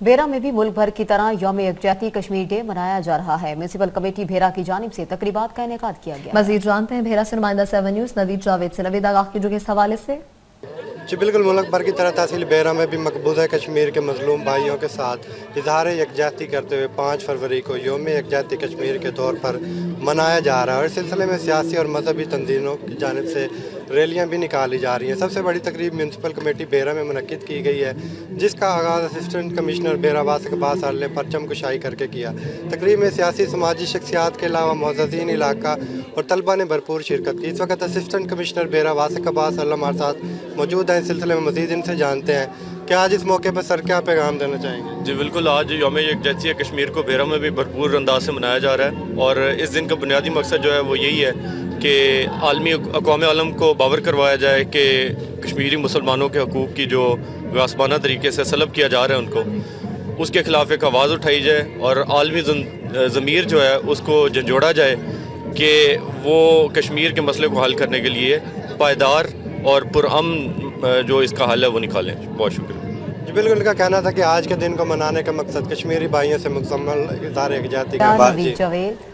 भेरा में भी मुल्क भर की तरह यौम यकजहती कश्मीर डे मनाया जा रहा है। म्यूनिसिपल कमेटी भेरा की जानिब से तकरीबात का इनेकाद किया गया। मजीद जानते हैं भेरा से नुमाइंदा 7 न्यूज़ नवीद जावेद से। नवीद आगाह कीजिए इस हवाले से। जी बिल्कुल, मुल्क भर की तरह तहसील भेरा में भी मकबूजा कश्मीर के मजलूम भाइयों के साथ इजहार यकजहती करते हुए 5 फरवरी को यौम यकजहती कश्मीर के तौर पर मनाया जा रहा है और इस सिलसिले में सियासी और मजहबी तंजीमों की जानिब से रैलियाँ भी निकाली जा रही हैं। सबसे बड़ी तकरीब म्यूनसिपल कमेटी भेरा में मुनक्किद की गई है, जिसका आगाज़ असिस्टेंट कमिश्नर भेरा वासिक अब्बास आल ने परचम कुशाई करके किया। तकरीब में सियासी समाजी शख्सियात के अलावा मुअज़्ज़ज़ीन इलाका और तलबा ने भरपूर शिरकत की। इस वक्त असिस्टेंट कमिश्नर भेरा वासिक अब्बास आल हमारे साथ मौजूद हैं। इस सिलसिले में मज़ीद इनसे जानते हैं कि आज इस मौके पर सर क्या पैगाम देना चाहेंगे। जी बिल्कुल, आज यौम यकजहती कश्मीर को भेरा में भी भरपूर अंदाज से मनाया जा रहा है और इस दिन का बुनियादी मकसद जो है वो यही है कि आलमी अक़वाम आलम को बावर करवाया जाए कि कश्मीरी मुसलमानों के हकूक़ की जो गासबाना तरीके से सलब किया जा रहा है उनको, उसके ख़िलाफ़ एक आवाज़ उठाई जाए और आलमी ज़मीर जो है उसको झंझोड़ा जाए कि वो कश्मीर के मसले को हल करने के लिए पायदार और पुरअमन जो इसका हल है वो निकालें। बहुत शुक्रिया। जी बिल्कुल, इनका कहना था कि आज के दिन को मनाने का मकसद कश्मीरी भाइयों से मुकम्मल इज़हार यकजहती का बात।